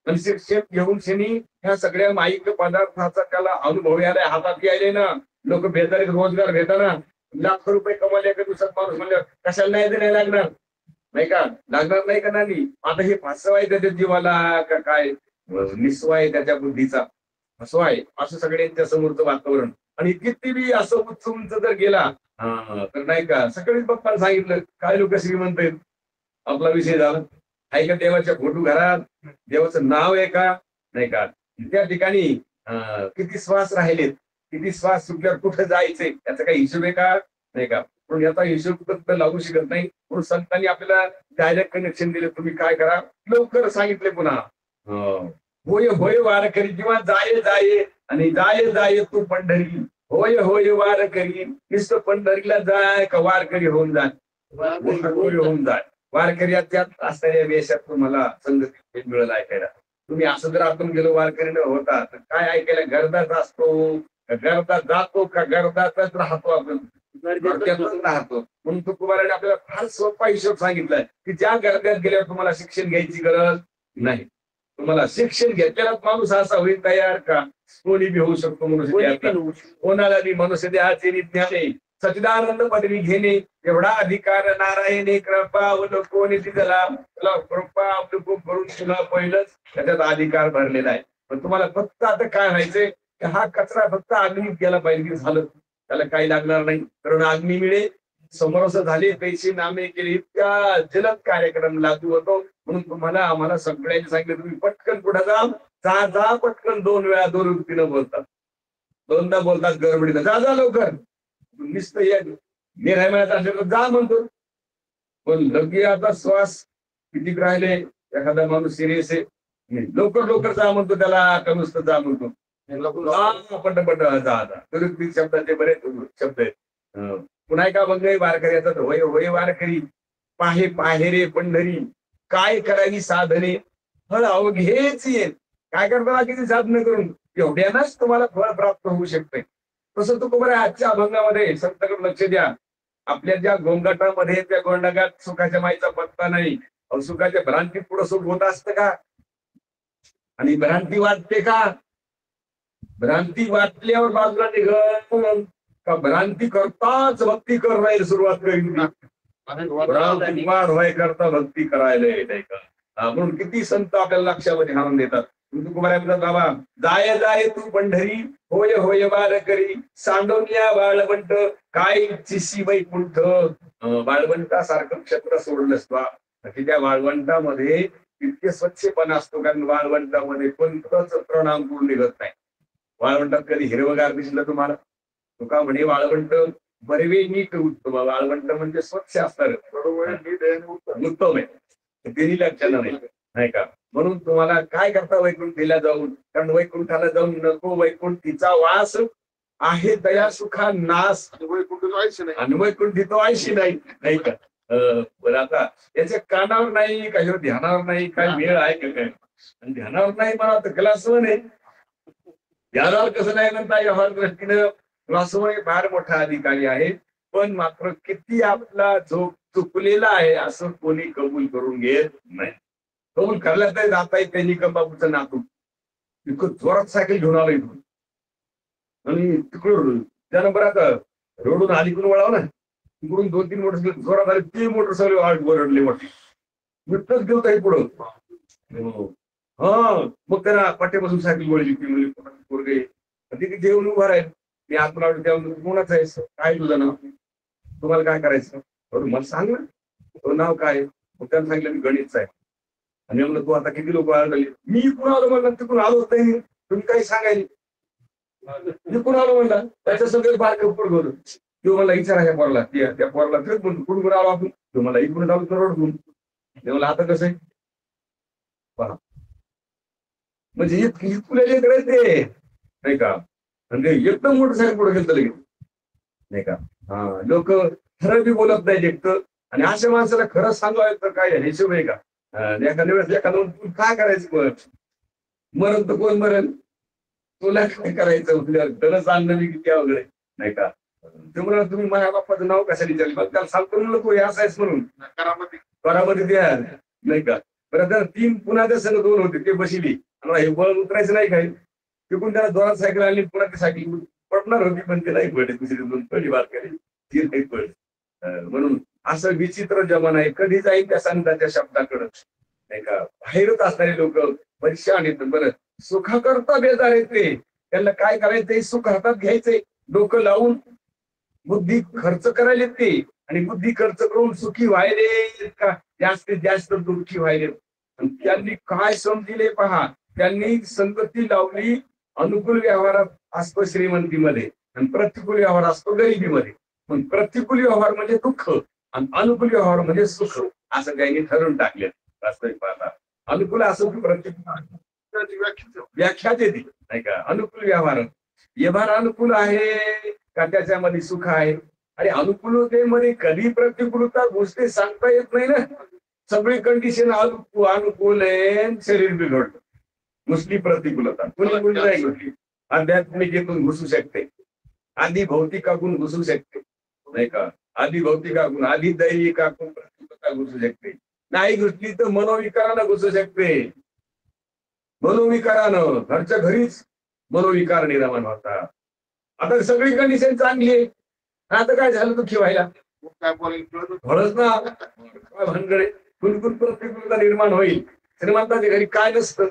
आणि शिक्षण घेऊन शनी ह्या सगळ्या माईक पदार्थाचा त्याला अनुभव यायला हातात यायले ना. लोक बेतारीत रोजगार घेताना लाख रुपये कमाले एका दिवसात माणूस म्हणलं कशाला नाही ते नाही लागणार नाही का. लागणार नाही का नाही. आता हे फसवा आहे त्याच्या जीवाला का काय निस्वा आहे त्याच्या बुद्धीचा फसवा आहे असं सगळ्यांच्या समोरचं वातावरण. आणि किती बी असं उंच उंच जर गेला तर नाही का सगळेच बाप्पाला सांगितलं काय लोक श्रीमंत आहेत. आपला विषय झाला आहे का देवाच्या फोटो घरात देवाचं नाव आहे का नाही का. त्या ठिकाणी किती श्वास राहिलेत, किती श्वास सुटल्यावर कुठं जायचंय याचा काही हिशोब आहे का नाही का. म्हणून याचा हिशोब तर लागू शकत नाही. म्हणून संतांनी आपल्याला डायरेक्ट कनेक्शन दिले. तुम्ही काय करा लवकर सांगितले पुन्हा होय होय वारकरी किंवा जाये जाये आणि जाये जाये तू पंढरी. होय होय वारकरी नुसतं पंढरीला जाय का वारकरी होऊन जाय. होऊन जाय वारकरी त्यात असणाऱ्या वेशात तुम्हाला संगती मिळेल ऐकायला. तुम्ही असं जर आपण गेलो वारकरी होता तर काय ऐकायला गर्दाच असतो गर्दा जातो का गर्दातच राहतो आपण राहतो. म्हणून तुकोबाराने आपल्याला फार सोपा हिशोब सांगितलाय की ज्या गर्द्यात गेल्यावर तुम्हाला शिक्षण घ्यायची गरज नाही. तुम्हाला शिक्षण घेतलेलाच माणूस असा होईल तयार का कोणी बी होऊ शकतो. मनुष्य कोणाला बी मनुष्य देहाचे ज्ञाने सच्चिदानंद पदवी घेणे एवढा अधिकार नारायणे कृपा कोणी दिला कृपा करून तुला पहिलंच त्याच्यात अधिकार भरलेला आहे. पण तुम्हाला फक्त आता काय व्हायचंय की हा कचरा फक्त अग्नीत गेला पाहिजे झालं. त्याला काही लागणार नाही. कारण अग्नी मिळे समोरच झाले पैसे नामे केले इतक्या जलद कार्यक्रम लागू होतो. म्हणून तुम्हाला आम्हाला सगळ्यांनी सांगितलं तुम्ही पटकन पुढे जा पटकन 2 वेळा 2 वृत्तीनं बोलतात. 2दा बोलतात गडबडीनं जा लवकर नुसतं निर्णय मिळत असेल तर जा म्हणतो. पण लगे आता श्वास किती राहिले एखादा माणूस सिरियस आहे लवकर जा म्हणतो त्याला का नुसतं जा म्हणतो. पट जा शब्दाचे बरेच शब्द आहेत. पुन्हा का बघ वारकरी येतात होय होय वारकरी पाहे रे पंढरी काय करावी साधने फळ अवघेच येत. काय करताना किती साधनं करून एवढ्यानाच तुम्हाला फळ प्राप्त होऊ शकते. तसं तू बरं आजच्या अभंगामध्ये संतकडे लक्ष द्या. आपल्या ज्या गोंगाटामध्ये त्या गोंडागात सुखाच्या माईचा पत्ता नाही. सुखाच्या भ्रांतीत पुढे सुख होत असतं का. आणि भ्रांती वाटते का. भ्रांती वाटल्यावर बाजूला निघ का भ्रांती करताच भक्ती करायला सुरुवात करीन. भ्रांती वाढ व्हाय करता भक्ती करायला नाही का. म्हणून किती संत आपल्याला लक्षामध्ये आणून देतात. बाबा जाय जाय तू पंढरी होय होय वारकरी सांडोनिया वाळवंट काय चिशी वैकुंठ. वाळवंटासारखं क्षेत्र सोडलंस की त्या वाळवंटामध्ये इतके स्वच्छपणा असतो. कारण वाळवंटामध्ये कोणतंच प्रणाम करून निघत नाही. वाळवंटात कधी हिरवगार दिसलं तुम्हाला. तुका म्हणे वाळवंट बरेवे नीट उत्तम. वाळवंट म्हणजे स्वच्छ असतात उत्तम आहे ते लक्षात नाही का. म्हणून तुम्हाला काय करता वैकुंठीला जाऊन. कारण वैकुंठाला जाऊन नको वैकुंठीचा वास आहे दया सुखा नाश. आणि वैकुंठी तो आयशी नाही का. बरं आता याच्या कानावर नाही काही ध्यानावर नाही काय वेळ आहे का काय आणि ध्यानावर नाही म्हणा तर क्लासवन आहे. ध्यानावर कसं नाही म्हणता व्यवहार दृष्टीनं क्लासवन फार मोठा अधिकारी आहे. पण मात्र किती आपला जो चुकलेला आहे असं कोणी कबूल करून घेत नाही. कबूल करल्या तर जाता येत त्यांनी बाबूचं नातू इतकं जोरात सायकल घेऊन आलो इथून आणि तिकडून त्यानं बरं आता रोडून अलीकडून वळाव ना तिकडून 2-3 मोटरसायकल जोरात आले. ती मोटरसायकल आठ वरडली मोठी विठ्ठच घेऊत आहे पुढं. हा मग त्याला पाट्यापासून सायकल वळली ती म्हणजे पोरगे तिथे जेवण उभा राहील. मी आत लावलं तेव्हा कोणाच आहे काय तुझं नाव तुम्हाला काय करायचं मला सांग ना तुझं नाव काय. मग त्यानं सांगितलं मी गणितच आहे. आणि म्हणलं तू आता किती लोक आले मी इकडून आलो म्हणलं तिकडून आलोच नाही तुम्ही काही सांगायला इकडून आलो म्हणला त्याच्या सगळे बारकं पोरगं तो मला विचारा ह्या पोरला त्या पोरला तेच म्हणून कुठून आलो आपण तो मला इकडून आलो तर रोडून मला आता कसं आहे पहा म्हणजे इतकुले करायचे नाही का. आणि ते एकदम मोटरसायकल पुढे गेलं लगेच नाही का. हा लोक खरं बी बोलत नाही एकटं आणि अशा माणसाला खरं सांगायचं तर काय हिशोब आहे का. एखाद्या वेळेस एखादं तू काय करायचं मरण तर कोण मरण तुला काय करायचं तरच आणणं मी किती वगैरे नाही का. ते म्हणा तुम्ही माझ्या बाप्पाचं नाव कशाला विचारले मग त्याला सांगतो म्हणलं तू हे असायच म्हणून करामध्ये द्या नाही का. बरं तर 3 पुन्हा त्या संघ 2 होते ते बसिली हे बळ उतरायचं नाही काय तिकून त्याला जोरात सायकल आणली पुन्हा ती सायकल पडणार होती पण ते नाही पडले दुसरी 2 पहिली बार केली ती नाही पडली. म्हणून असं विचित्र जमान आहे. कधी जाईल त्या संतांच्या शब्दाकडं नाही का. बाहेरच असणारे लोक परेशान येत. बरं सुखाकरता बेजार आहेत ते त्यांना काय करायचंय सुख हातात घ्यायचंय डोकं लावून बुद्धी खर्च करायला ते आणि बुद्धी खर्च करून सुखी व्हायले का जास्तीत जास्त दुःखी व्हायले. त्यांनी काय समजिले पहा. त्यांनी संगती लावली अनुकूल व्यवहारात असतो श्रीमंतीमध्ये आणि प्रतिकूल व्यवहार असतो गरिबीमध्ये. पण प्रतिकूल व्यवहार म्हणजे दुःख आणि अनुकूल व्यवहार म्हणजे सुख असं काही ठरवून टाकले. वास्तविक पाहता अनुकूल असो की प्रतिकूल व्याख्या देते नाही का. अनुकूल व्यवहार अनुकूल आहे का त्याच्यामध्ये सुख आहे. आणि अनुकूलतेमध्ये कधी प्रतिकूलता गोष्टी सांगता येत नाही ना. सगळी कंडिशन अनुकूल आहे शरीर बिघडतं. नुसती प्रतिकूलता कुणी नाही घडली. आध्यात्मिकेतून घुसू शकते आधी भौतिकातून घुसू शकते नाही का. आधी भौतिकातून आधी दैविकातून प्रतिकूलता घुसू शकते. नाही घुसली तर मनोविकारानं घुसू शकते. मनोविकारानं घरच्या घरीच मनोविकार निर्माण होता. आता सगळी कंडिशन चांगली आहे आता काय झालं दुःखी व्हायला फळच ना भानगडे कुणकुण प्रतिकूलता निर्माण होईल. श्रीमंताच्या घरी काय नसतं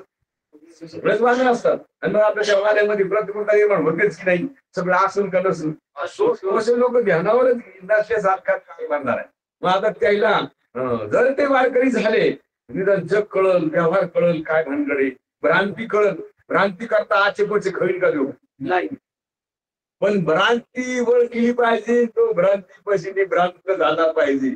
सगळेच वाहन असतात आणि मग आपल्या शहरामध्ये प्रतिकूलता निर्माण होतेच की नाही. सगळं असून का नसून असे लोक ध्यानावरच नसल्यासारखा काय करणार आहे. मग आता त्याला जर ते वारकरी झाले निदान जग कळल व्यवहार कळल काय भानगडे भ्रांती कळल. भ्रांती करता आचेपोचे खळील का देऊ नाही. पण भ्रांती ओळखली पाहिजे तो भ्रांती पशीने भ्रांत झाला पाहिजे.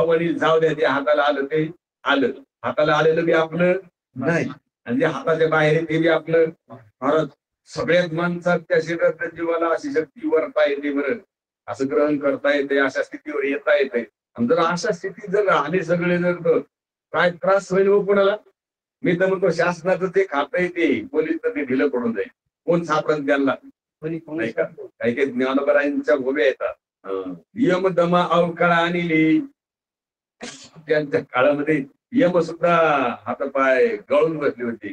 वडील जाऊ द्या ते हाताला आलं ते आलं हाताला आलेलं बी आपलं नाही आणि जे हाताच्या बाहेर ते बी आपलं. भारत सगळ्यात माणसात त्या शरीरात जीवाला अशी शक्ती वरता येते बरं असं ग्रहण करता येते अशा स्थितीवर येता येते. आणि जर अशा स्थितीत जर आले सगळे जर तर काय त्रास होईल हो कोणाला. मी तर म्हणतो शासनाचं ते खाता येते पोलीस तर ते ढिलं पडून जाईल. कोण सापडत त्यांना नाही का. काही काही ज्ञानोबरायांच्या भोव्या येतात यम दमा अवकाळा आणली त्यांच्या काळामध्ये यम सुद्धा हातापाय गळून बसली होती.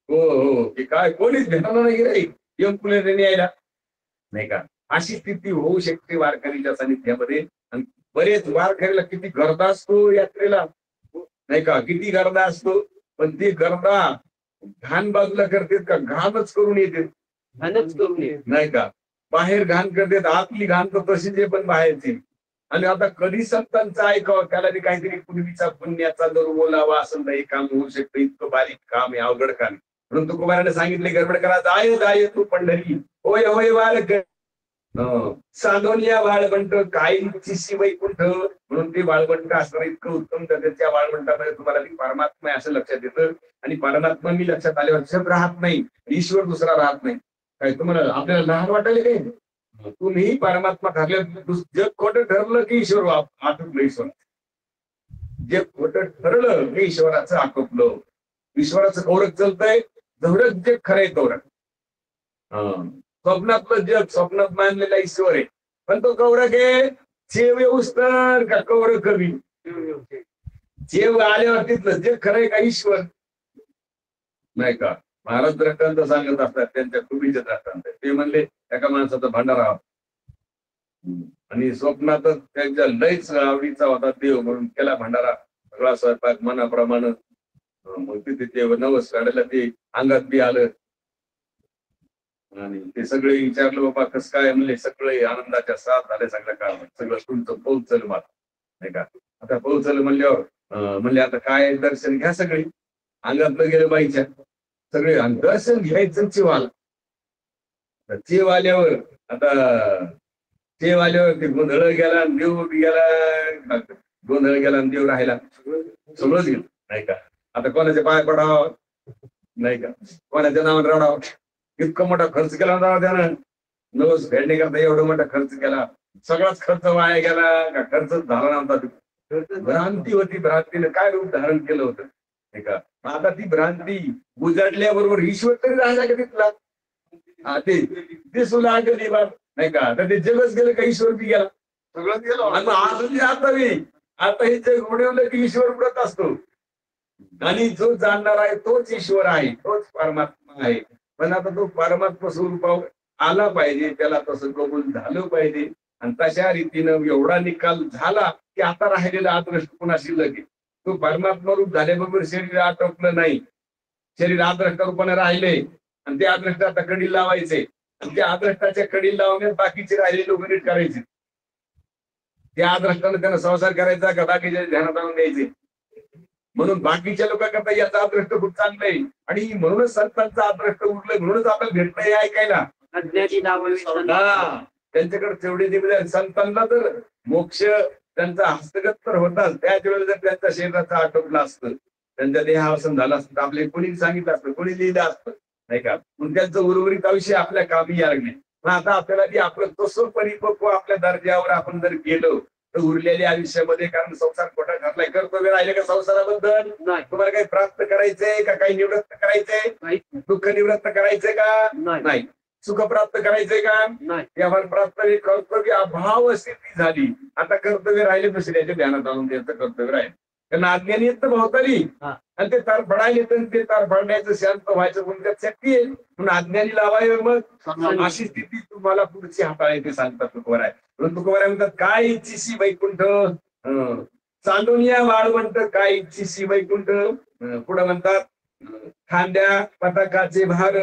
हो हो की काय कोणीच भेटायला नाही गेले यम पुणे यायला नाही का. अशी स्थिती होऊ शकते वारकरीच्या सानिध्यामध्ये. आणि बरेच वारकरीला किती गर्दा असतो यात्रेला नाही का किती गर्दा असतो. पण ती गर्दा घाण बाजूला करतात का घाणच करून येते नाही का. बाहेर घाण करतात आतली घाण तर तशीच आहे पण बाहेरची. आणि आता कधी संतांचं ऐकावं त्याला बी काहीतरी पूर्वीचा पुण्याचा जर बोलावा असं नाही काम होऊ शकतं. इतकं बारीक काम आहे अवघड काम. म्हणून तुकोबाराने सांगितले गडबड करा जाय जाय तू पंढरी होय होय बालक सांगोनिया वाळवंट काहींची वैकुंठ. म्हणून ते वाळवंट असणार इतकं उत्तम त्या वाळवंटामध्ये तुम्हाला परमात्मा आहे असं लक्षात येतं. आणि परमात्मा मी लक्षात आल्यावर जग राहत नाही ईश्वर दुसरा राहत नाही. काय तुम्हाला आपल्याला लहान वाटायला काही तुम्ही परमात्मा ठरल्या जग खोटं ठरलं की ईश्वर आटोपलं. ईश्वर जग खोटं ठरलं की ईश्वराचं आटोपलं. ईश्वराचं कौरक चालतंय, जवळच जग खरंय कौरक. स्वप्नातलं जग, स्वप्नात मानलेला ईश्वर आहे, पण तो कौरक आहे. चेव येऊस तर का कौरक कमी, चेव आल्यावर तिथलं जग खरंय का ईश्वर नाही का. महाराज दृष्टांत सांगत असतात त्यांच्या खुबीचे दृष्टांत. ते म्हणले एका माणसाचा भंडारा आणि स्वप्नातच त्यांच्या लयच आवडीचा होता देव म्हणून केला भंडारा, सगळा स्वयंपाक मनाप्रमाणे. मग तिथे ते नवस काढायला ते अंगात बी आलं आणि ते सगळे विचारलं बाबा कसं काय, म्हणले सगळे आनंदाच्या साथ झाले, सगळं काम सगळं तुमचं पोहोचल मला नाही का. आता पोहोचल म्हणल्यावर म्हणले आता काय दर्शन घ्या, सगळी अंगातलं गेलं बाईच्या सगळे दर्शन घ्यायचं. चेव आला, चेव आल्यावर आता चेव आल्यावर ते गोंधळ गेला, देव गेला, गोंधळ गेला आणि देव राहिला, सगळंच गेलं नाही का. आता कोणाच्या पाय पडावं नाही का, कोणाच्या नावाने रडावं. इतका मोठा खर्च केला होता त्यानं, नवस फेडणे करता एवढा मोठा खर्च केला, सगळाच खर्च वाया गेला का खर्चच झाला नव्हता. भ्रांती होती, भ्रांतीने काय रूप धारण केलं होतं नाही का. आता ती भ्रांती उजाडल्याबरोबर ईश्वर तरी राहिला का तिथला, ते दिसू लागली बाब नाही का. आता ते जगच गेलं का ईश्वर बी गेला, सगळं गेलं. आणि आता हे जग उडवलं की ईश्वर उडत असतो. आणि जो जाणणार आहे तोच ईश्वर आहे, तोच परमात्मा आहे. पण आता तो परमात्मा स्वरूपावर आला पाहिजे, त्याला तसं कबूल झालं पाहिजे. आणि तशा रीतीनं एवढा निकाल झाला की आता राहिलेला आदृष्ट पुन्हा शिल्लक आहे. तो परमात्मा रूप झाल्याबरोबर शरीर आटोपलं नाही, शरीर आदृष्ट रूपाने राहिले आणि ते आदृष्ट आता कडी लावायचे आणि त्या आदृष्टाच्या कडी लावण्यात बाकीचे राहिलेले लोक नीट करायचे. त्या आदृष्टाने त्यांना संसार करायचा का बाकीच्या ध्यानात आणून द्यायचे. म्हणून बाकीच्या लोकांकरता याचा आदृष्ट खूप चांगलं आहे आणि म्हणूनच संतांचा आदृष्ट उरलंय, म्हणूनच आपल्याला भेटणं हे ऐकायला. त्यांच्याकडे तेवढे जिम्मेदारी. संतांना तर मोक्ष त्यांचा हस्तगत तर होताच, त्याच वेळेला जर त्यांच्या शरीराचा आटोपला असतं, त्यांच्या देहावसन झालं असतं, आपले कोणी सांगितलं असतं, कोणी लिहिलं असतं नाही का. मग त्यांचं उर्वरित आयुष्य आपल्या कामी लागले. पण आता आपल्याला की आपलं तसं परिपक्व आपल्या दर्जावर आपण जर गेलो तर उरलेल्या आयुष्यामध्ये, कारण संसार खोटा घातलाय, कर्तव्य राहिले का संसाराबद्दल, तुम्हाला काही प्राप्त करायचंय का, काही निवृत्त करायचंय, दुःख निवृत्त करायचंय का नाही, सुख प्राप्त करायचंय का नाही. आम्हाला प्राप्त कर्तव्य अभाव स्थिती झाली. आता कर्तव्य राहिले दुसऱ्याच्या ध्यानात आणून द्यायचं कर्तव्य राहील. त्यांना अज्ञानी येत भवताली आणि ते तार फडायला येतं, ते तार फडण्याचं शांत व्हायचं म्हणून त्यात शक्ती आहे. म्हणून अज्ञानी लावाय मग अशी स्थिती तुम्हाला पुढची हाताळायची सांगतात तुकोबार आहे. म्हणून तुकोबार म्हणतात काय इच्छिसी वैकुंठ, चांदोनिया वाळवंट काय इच्छिसी वैकुंठ. पुढे म्हणतात खांद्या पताकाचे भार,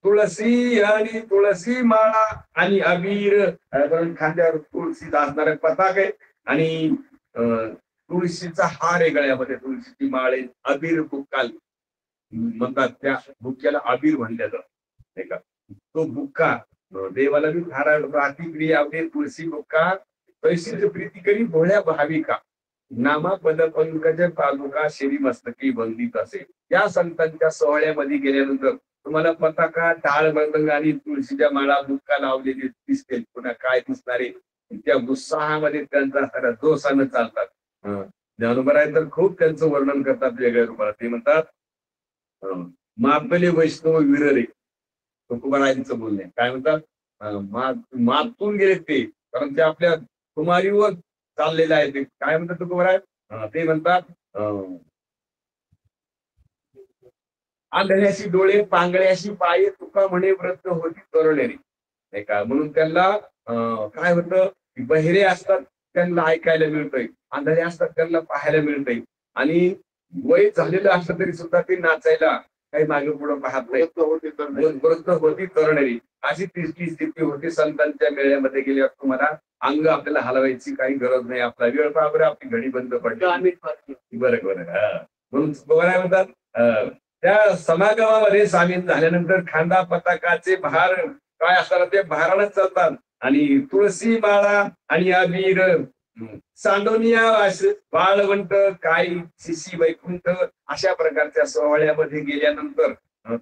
तुळसी आणि तुळसी माळा आणि अबीर. खांद्यावर तुळशीचा असणारा पताक आहे आणि तुळशीचा हार आहे गळ्यामध्ये, तुळशीची माळ आहे, अबीर बुक्काल म्हणतात, त्या बुक्क्याला अबीर म्हणलं जातं नाही का. तो बुक्का देवाला बी फार प्रिय आवडे. तुळशी बुक्का तैशीच प्रीती करी भोळ्या भाविका, नामा पद पंकज पादुका शिरी मस्तकी बंदित असे. या संतांच्या सोहळ्यामध्ये गेल्यानंतर तुम्हाला पताका, टाळ मृदंग आणि तुळशीच्या माळा बुक्का लावलेली दिसतील. पुन्हा काय दिसणारे त्या उत्साहामध्ये त्यांचा खरा जोशानं चालतात. ज्ञानोबा आहे तर खूप त्यांचं वर्णन करतात वेगळ्या रूपात. ते म्हणतात मापले वैष्णव विररे, तुकोबारायांचं बोलणे काय म्हणतात, मातून गेले ते, कारण ते आपल्या कुमारीवर चाललेलं आहे. ते काय म्हणतात तुकोबाराय, ते म्हणतात आंधळ्याशी डोळे पांगळ्याशी पाये, तुका म्हणे व्रत होती तरळेरी नाही का. म्हणून त्यांना काय होतं, बहिरे असतात त्यांना ऐकायला मिळतंय, आंधळे असतात त्यांना पाहायला मिळतंय, आणि वय झालेलं असलं तरी सुद्धा ते नाचायला काही मागे पुढे पाहत नाही. व्रत होती तरळेरी अशी तिसरी स्थिती होती. संतांच्या मेळ्यामध्ये गेल्यावर तुम्हाला अंग आपल्याला हलवायची काही गरज नाही. आपला वेळ पाबर आपली घडी बंद पडली. बरं बरं. म्हणून काय म्हणतात, त्या समागमामध्ये सामील झाल्यानंतर खांदा पताकाचे भार काय असतात ते भारानच चालतात, आणि तुळशी माळा आणि अबीर, सांडोनिया वाळवंट काय शिशी वैकुंठ, अशा प्रकारच्या सोहळ्यामध्ये गेल्यानंतर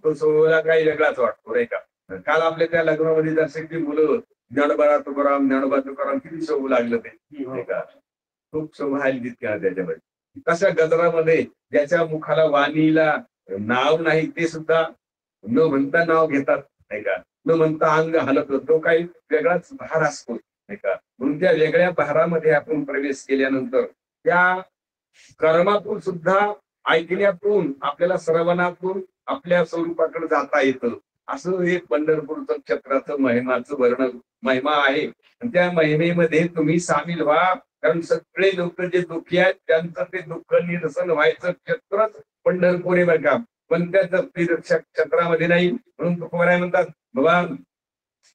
तो सोहळा काही वेगळाच वाटतो नाही का. काल आपल्या त्या लग्नामध्ये जसे की मुलं ज्ञानोबा तुकाराम किती शोभू लागलं ते नाही का. खूप शोभा आली तितक्या त्याच्यामध्ये. कशा गजरामध्ये ज्याच्या मुखाला वाणीला नाव नाही ते सुद्धा न म्हणता नाव घेतात, नाही का, न म्हणता अंग हलत, तो काही वेगळाच भार असतो, नाही का. म्हणून त्या वेगळ्या भारामध्ये आपण प्रवेश केल्यानंतर त्या कर्मातून सुद्धा ऐकण्यातून आपल्याला श्रवणातून आपल्या स्वरूपाकडे जाता येतं. असं एक पंढरपूरचं क्षेत्राचं महिमाचं वर्णन महिमा आहे. आणि त्या महिमेमध्ये तुम्ही सामील व्हा, कारण सगळे लोक जे दुःखी आहेत त्यांचं ते दुःख निरसन व्हायचं क्षेत्रच पंढरपूर आहे बरं का. पण त्या क्षेत्रामध्ये नाही. म्हणून तुकोबाराय म्हणतात बाबा,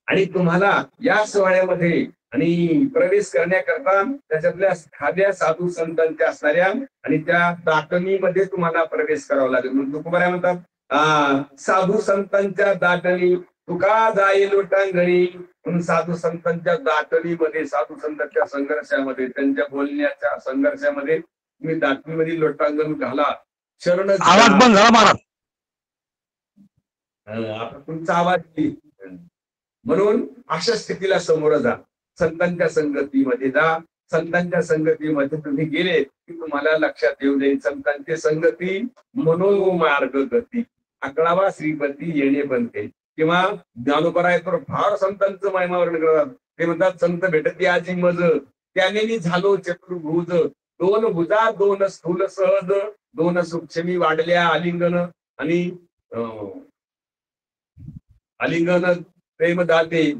आणि तुम्हाला या सोहळ्यामध्ये आणि प्रवेश करण्याकरता त्याच्यातल्या खाद्या साधू संतांच्या असणाऱ्या आणि त्या दाटणीमध्ये तुम्हाला प्रवेश करावा लागेल. म्हणून तुकोबाराय म्हणतात साधू संतांच्या दाटणी तुका जाई लोटांगणी. म्हणून साधू संतांच्या दाटणीमध्ये, साधू संतांच्या संघर्षामध्ये, त्यांच्या बोलण्याच्या संघर्षामध्ये तुम्ही दाटणीमध्ये लोटांगण घाला. शरण आवाज बंद झाला महाराज. आता तुमचा आवाज येईल. म्हणून अशा स्थितीला समोर जा, संतांच्या संगतीमध्ये जा. संतांच्या संगतीमध्ये तुम्ही गेले की तुम्हाला लक्षात येऊ जाईल संतांची संगती मनोमार्ग गती, 11वा श्रीपती येणे बनते. किंवा ज्ञानोबराय तर फार संतांचं महिमावरण करतात. ते म्हणतात संत भेटती आजी मज, त्याने झालो चतुर्भुज, 2 भुजा 2 स्थूल सहज, 2 सूक्ष्मी वाढल्या आलिंगन, आणि आलिंगन प्रेम दाते,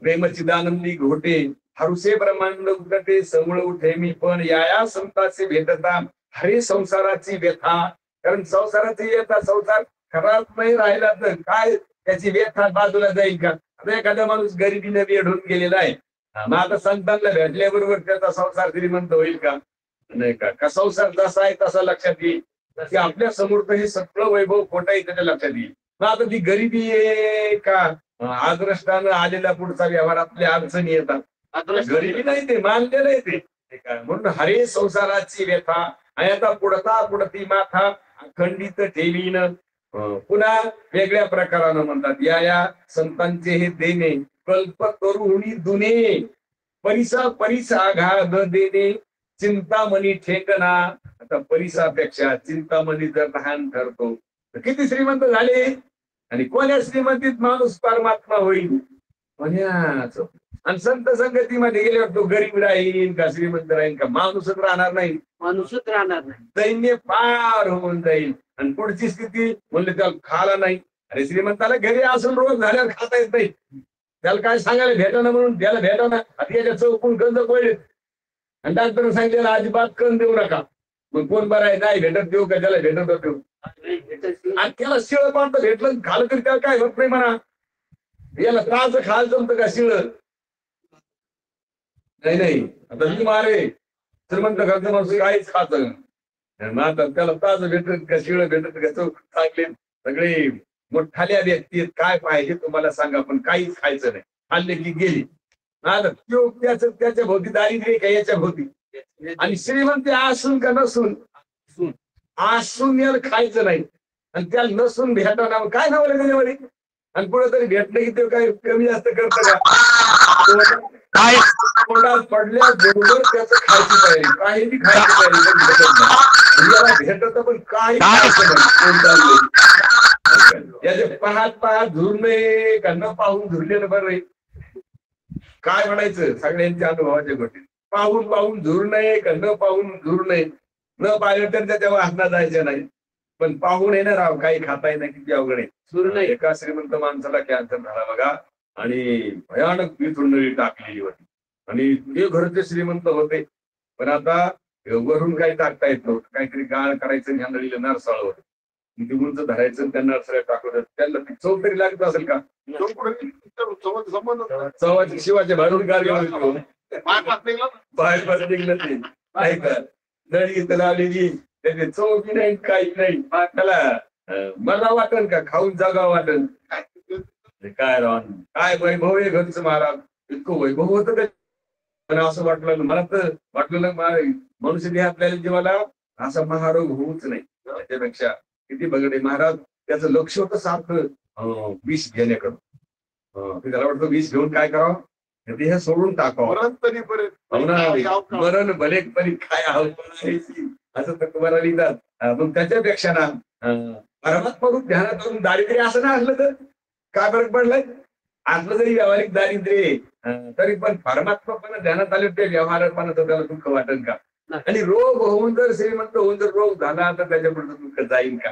प्रेम चिदानंदी घोटे, हरुसे ब्रह्मांड उठते समूळ उठे मी पण, या संताचे भेटता हरे संसाराची व्यथा. कारण संसाराची व्यथा, संसार खराब नाही राहिला तर काय त्याची व्यथा बाजूला जाईल का. आता एखादा माणूस गरिबीने वेढून गेलेला आहे, मग आता संतांना भेटल्याबरोबर त्याचा संसार श्रीमंत होईल का, नाही का. का संसार जसा आहे तसा लक्षात येईल की आपल्या समोर हे सगळं वैभव खोटा आहे त्याच्या लक्षात येईल. मग आता ती गरिबी आहे का आदृष्टानं आलेला पुढचा व्यवहारातल्या अडचणी येतात. गरिबी नाही, ते मानलेलं आहे ते. म्हणून हरे संसाराची व्यथा, आणि आता पुढता पुढती माथा अखंडित ठेवीन. पुन्हा वेगळ्या प्रकारानं म्हणतात या संतांचे हे देणे कल्प तरुणी दुने, परिसा परिसा घाद देणे चिंतामणी ठेकना. आता परिसापेक्षा चिंतामणी जर लहान ठरतो तर किती श्रीमंत झाले. आणि कोण्या श्रीमंतीत माणूस परमात्मा होईल, कोण्याच. आणि संत संगतीमध्ये गेल्यावर तो गरीब राहील का श्रीमंत राहील का, माणूसच राहणार नाही, माणूसच राहणार नाही. दैन्य पार होऊन जाईल. आणि पुढची स्थिती म्हणले त्याला खाला नाही. अरे श्रीमंताला घरी असून रोज झाल्यावर खाता येत नाही, त्याला काय सांगायला भेटाना, म्हणून त्याला भेटाना. आता याच्या चौकून कंद पडले आणि डॉक्टरने सांगितलेलं अजिबात कण देऊ नका. मग कोण बरं आहे, नाही भेटत देऊ का, त्याला भेटत देऊ. आणि त्याला शिळ पाहत भेटलं खालं तरी त्याला काय होत नाही म्हणा. याला ताज खायला जमतं का शिळ, नाही. आता मी मारे श्रीमंत घरचं माणूस काहीच खात, आता त्याला ताज भेटत का शिळ भेटत का, चौक चांगले सगळे मोठाल्या व्यक्ती काय पाहिजे तुम्हाला सांगा, पण काहीच खायचं नाही. खाल्ले की गेली. आता त्याच्या भोवती दारिद्र्य का याच्या भोवती. आणि श्रीमंत असून का नसून, असून याला खायचं नाही आणि त्याला नसून भेटणार काय नावलं त्याच्यामध्ये. आणि पुढे तरी भेटलं की ते काय कमी जास्त करतं का, काय तोंडात पडल्या बरोबर त्याचं खायची तयारी, काही बी खायची तयारी, पण भेटत नाही. याला भेटत पण काही याचे पाहत झुरणे का न पाहून झुरलेलं बरं. काय म्हणायचं सगळ्यांच्या अनुभवाच्या गोष्टी, पाहून झुर नये का न पाहून झुर नये. न पाहिलं तर त्याच्या वासना जायच्या नाही, पण पाहून येणार राव काही खाता येणार किती अवघड आहे. झुर नाही. एका श्रीमंत माणसाला कॅन्सर झाला बघा, आणि भयानक वितुंडळी टाकलेली होती. आणि ते घरचे श्रीमंत होते, पण आता वरून काही टाकता येत नव्हतं. काहीतरी गाळ करायचं ह्या नळीला नरसाळ होतं, ते उंच धरायचं त्या नरसळ्या टाकलं. त्यांना ती चव तरी लागत असेल का, चवाची शिवाच्या भाडून गाडी बाहेर निघलं ते नाही का. नळी इथं लावलेली त्याची चव बी नाही काही नाही. त्याला मला वाटन का खाऊन जागा वाटन काय राहून. काय वैभव आहे घरचं महाराज, इतकं वैभव होतं का. पण असं वाटलं मला, तर वाटलं मनुष्य देहातल्या जीवाला असा महारोग होऊच नाही. त्याच्यापेक्षा किती बघडे महाराज त्याचं लक्ष होतं सारखं विष घेण्याकडं. त्याला वाटतं विष घेऊन काय करावं, देह सोडून टाकावं. मरण भलेक परी काय असं तर तुम्हाला लिहितात. मग त्याच्यापेक्षा ना परमात्मा रूप ध्यानात आणून दारिद्र्य असं ना असलं तर काय फरक पडलाय? असलं जरी व्यावहारिक दारिद्र्य आहे, तरी पण परमात्मा पण ध्यानात आले ते व्यवहारपणाचं त्याला दुःख वाटेल का? आणि रोग होऊन जर श्रीमंत होऊन जर रोग झाला तर त्याच्यापुढे दुःख जाईल का?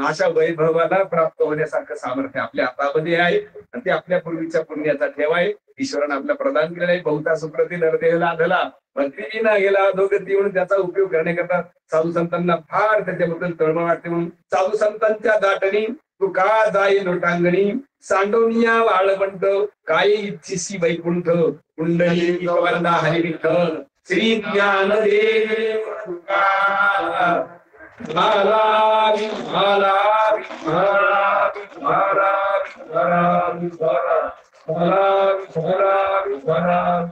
अशा वैभवाला प्राप्त होण्यासारखं सामर्थ्य आपल्या हातामध्ये आहे आणि ते आपल्या पूर्वीच्या पुण्याचा ठेवा आहे. ईश्वरानं आपला प्रदान केलेला आहे. बहुता सुप्रती नरदेह लाधला मंत्री ना गेला अधोगती म्हणून त्याचा उपयोग करण्याकरता साधू संतांना फार त्याच्याबद्दल तळमळ वाटते. म्हणून साधू संतांच्या दाटणी तू का जाई लोटांगणी सांडवनिया वाळवंट काय इच्छिसी वैकुंठ कुंडली वर्णा हरी विठ्ठल श्री ज्ञानदेव तुकाराम. महाराज महाराज महाराज महाराज महाराज महाराज महाराज महाराज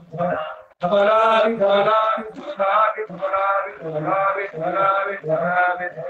महाराज महाराज महाराज महाराज महाराज महाराज महाराज